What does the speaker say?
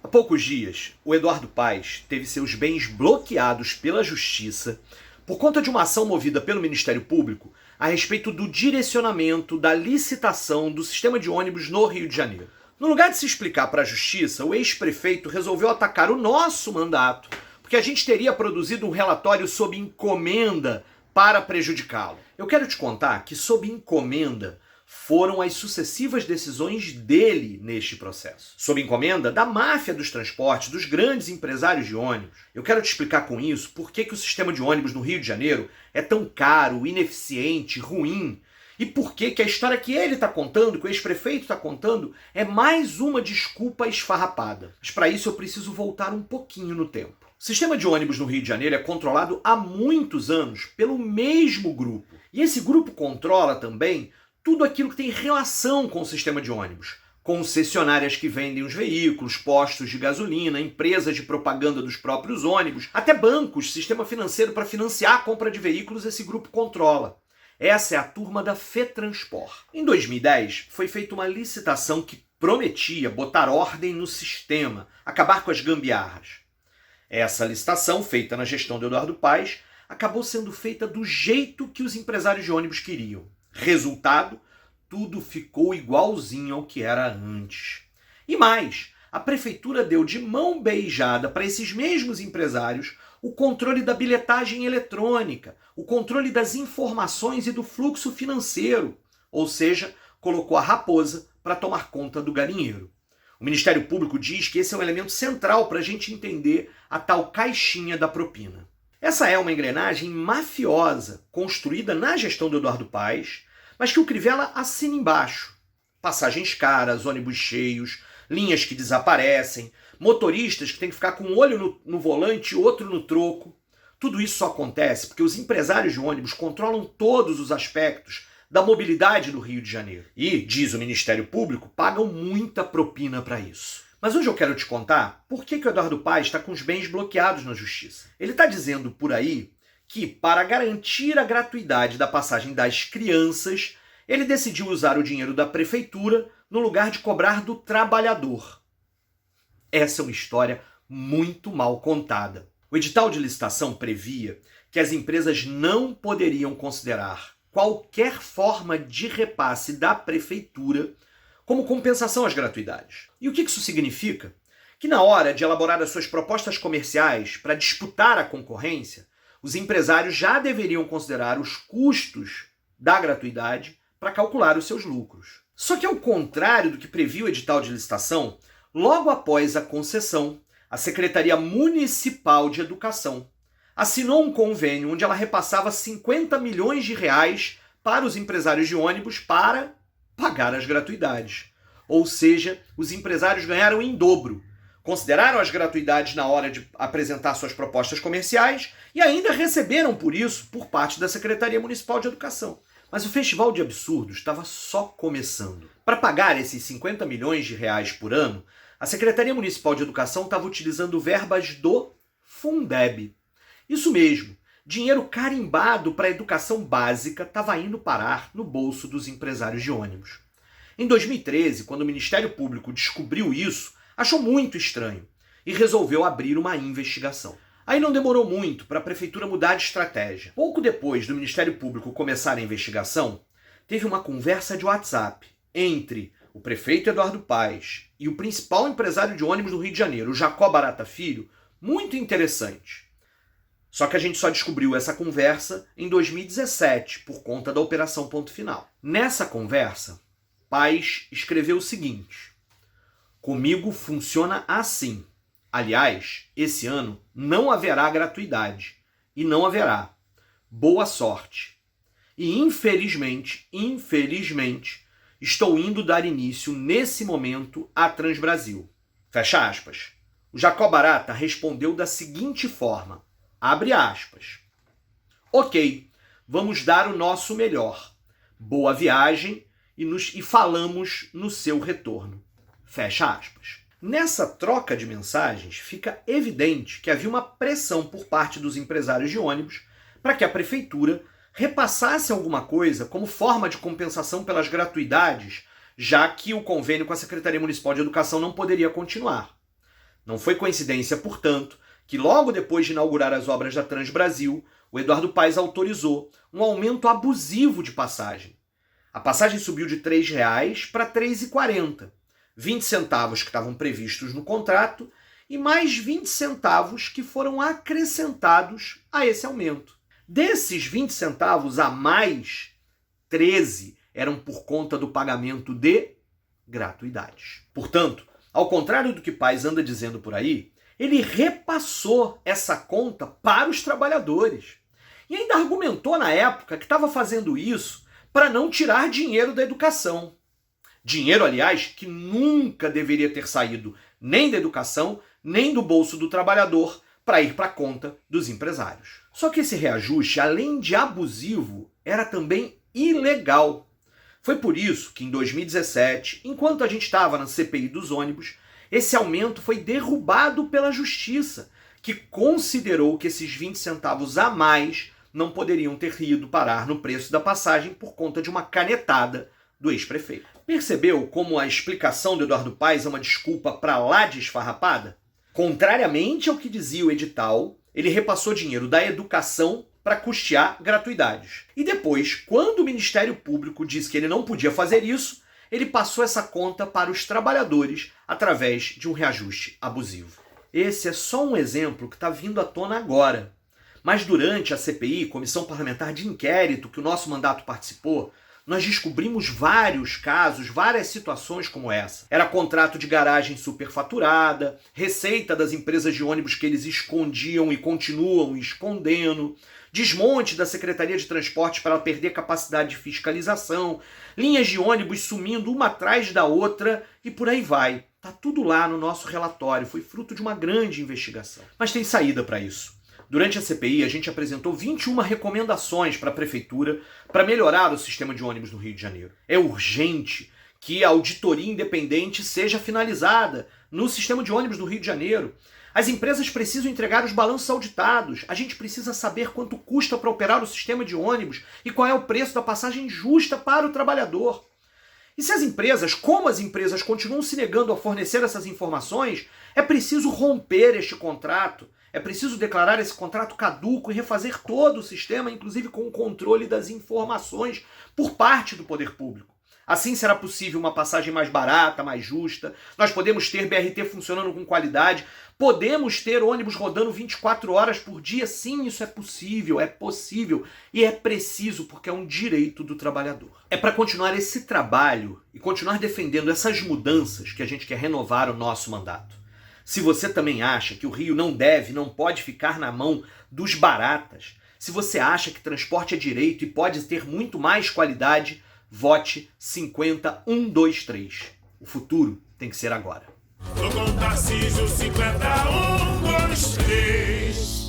Há poucos dias, o Eduardo Paes teve seus bens bloqueados pela Justiça por conta de uma ação movida pelo Ministério Público a respeito do direcionamento da licitação do sistema de ônibus no Rio de Janeiro. No lugar de se explicar para a Justiça, o ex-prefeito resolveu atacar o nosso mandato, porque a gente teria produzido um relatório sob encomenda para prejudicá-lo. Eu quero te contar que, sob encomenda, foram as sucessivas decisões dele neste processo. Sob encomenda da máfia dos transportes, dos grandes empresários de ônibus. Eu quero te explicar com isso por que o sistema de ônibus no Rio de Janeiro é tão caro, ineficiente, ruim, e por que a história que ele está contando, que o ex-prefeito está contando, é mais uma desculpa esfarrapada. Mas para isso eu preciso voltar um pouquinho no tempo. O sistema de ônibus no Rio de Janeiro é controlado há muitos anos pelo mesmo grupo. E esse grupo controla também tudo aquilo que tem relação com o sistema de ônibus. Concessionárias que vendem os veículos, postos de gasolina, empresas de propaganda dos próprios ônibus, até bancos, sistema financeiro para financiar a compra de veículos, esse grupo controla. Essa é a turma da FETranspor. Em 2010, foi feita uma licitação que prometia botar ordem no sistema, acabar com as gambiarras. Essa licitação, feita na gestão de Eduardo Paes, acabou sendo feita do jeito que os empresários de ônibus queriam. Resultado, tudo ficou igualzinho ao que era antes. E mais, a prefeitura deu de mão beijada para esses mesmos empresários o controle da bilhetagem eletrônica, o controle das informações e do fluxo financeiro, ou seja, colocou a raposa para tomar conta do galinheiro. O Ministério Público diz que esse é um elemento central para a gente entender a tal caixinha da propina. Essa é uma engrenagem mafiosa, construída na gestão do Eduardo Paes, mas que o Crivella assina embaixo. Passagens caras, ônibus cheios, linhas que desaparecem, motoristas que têm que ficar com um olho no volante e outro no troco. Tudo isso só acontece porque os empresários de ônibus controlam todos os aspectos da mobilidade no Rio de Janeiro. E, diz o Ministério Público, pagam muita propina para isso. Mas hoje eu quero te contar por que o Eduardo Paes está com os bens bloqueados na Justiça. Ele está dizendo por aí que, para garantir a gratuidade da passagem das crianças, ele decidiu usar o dinheiro da prefeitura no lugar de cobrar do trabalhador. Essa é uma história muito mal contada. O edital de licitação previa que as empresas não poderiam considerar qualquer forma de repasse da prefeitura como compensação às gratuidades. E o que isso significa? Que na hora de elaborar as suas propostas comerciais para disputar a concorrência, os empresários já deveriam considerar os custos da gratuidade para calcular os seus lucros. Só que ao contrário do que previa o edital de licitação, logo após a concessão, a Secretaria Municipal de Educação assinou um convênio onde ela repassava 50 milhões de reais para os empresários de ônibus para pagar as gratuidades. Ou seja, os empresários ganharam em dobro. Consideraram as gratuidades na hora de apresentar suas propostas comerciais e ainda receberam por isso por parte da Secretaria Municipal de Educação. Mas o festival de absurdos estava só começando. Para pagar esses 50 milhões de reais por ano, a Secretaria Municipal de Educação estava utilizando verbas do Fundeb. Isso mesmo, dinheiro carimbado para a educação básica estava indo parar no bolso dos empresários de ônibus. Em 2013, quando o Ministério Público descobriu isso, achou muito estranho e resolveu abrir uma investigação. Aí não demorou muito para a prefeitura mudar de estratégia. Pouco depois do Ministério Público começar a investigação, teve uma conversa de WhatsApp entre o prefeito Eduardo Paes e o principal empresário de ônibus do Rio de Janeiro, o Jacó Barata Filho, muito interessante. Só que a gente só descobriu essa conversa em 2017, por conta da Operação Ponto Final. Nessa conversa, Paes escreveu o seguinte: "Comigo funciona assim. Aliás, esse ano não haverá gratuidade. E não haverá. Boa sorte. E infelizmente, estou indo dar início nesse momento à Transbrasil." Fecha aspas. O Jacó Barata respondeu da seguinte forma, abre aspas: "Ok, vamos dar o nosso melhor. Boa viagem e falamos no seu retorno." Fecha aspas. Nessa troca de mensagens, fica evidente que havia uma pressão por parte dos empresários de ônibus para que a prefeitura repassasse alguma coisa como forma de compensação pelas gratuidades, já que o convênio com a Secretaria Municipal de Educação não poderia continuar. Não foi coincidência, portanto, que logo depois de inaugurar as obras da Transbrasil, o Eduardo Paes autorizou um aumento abusivo de passagem. A passagem subiu de R$ 3,00 para R$ 3,40, 20 centavos que estavam previstos no contrato e mais 20 centavos que foram acrescentados a esse aumento. Desses 20 centavos a mais, 13 eram por conta do pagamento de gratuidades. Portanto, ao contrário do que Paes anda dizendo por aí, ele repassou essa conta para os trabalhadores. E ainda argumentou na época que estava fazendo isso para não tirar dinheiro da educação. Dinheiro, aliás, que nunca deveria ter saído nem da educação, nem do bolso do trabalhador para ir para a conta dos empresários. Só que esse reajuste, além de abusivo, era também ilegal. Foi por isso que em 2017, enquanto a gente estava na CPI dos ônibus, esse aumento foi derrubado pela Justiça, que considerou que esses 20 centavos a mais não poderiam ter ido parar no preço da passagem por conta de uma canetada do ex-prefeito. Percebeu como a explicação do Eduardo Paes é uma desculpa para lá de esfarrapada? Contrariamente ao que dizia o edital, ele repassou dinheiro da educação para custear gratuidades. E depois, quando o Ministério Público disse que ele não podia fazer isso, ele passou essa conta para os trabalhadores através de um reajuste abusivo. Esse é só um exemplo que está vindo à tona agora. Mas durante a CPI, Comissão Parlamentar de Inquérito, que o nosso mandato participou, nós descobrimos vários casos, várias situações como essa. Era contrato de garagem superfaturada, receita das empresas de ônibus que eles escondiam e continuam escondendo, desmonte da Secretaria de Transportes para ela perder capacidade de fiscalização, linhas de ônibus sumindo uma atrás da outra e por aí vai. Tá tudo lá no nosso relatório, foi fruto de uma grande investigação. Mas tem saída para isso. Durante a CPI, a gente apresentou 21 recomendações para a Prefeitura para melhorar o sistema de ônibus no Rio de Janeiro. É urgente que a auditoria independente seja finalizada no sistema de ônibus do Rio de Janeiro. As empresas precisam entregar os balanços auditados. A gente precisa saber quanto custa para operar o sistema de ônibus e qual é o preço da passagem justa para o trabalhador. E se as empresas, como as empresas, continuam se negando a fornecer essas informações, é preciso romper este contrato. É preciso declarar esse contrato caduco e refazer todo o sistema, inclusive com o controle das informações por parte do poder público. Assim será possível uma passagem mais barata, mais justa. Nós podemos ter BRT funcionando com qualidade. Podemos ter ônibus rodando 24 horas por dia. Sim, isso é possível e é preciso porque é um direito do trabalhador. É para continuar esse trabalho e continuar defendendo essas mudanças que a gente quer renovar o nosso mandato. Se você também acha que o Rio não pode ficar na mão dos baratas, se você acha que transporte é direito e pode ter muito mais qualidade, vote 50123. O futuro tem que ser agora. Tô com o Tarcísio 50123.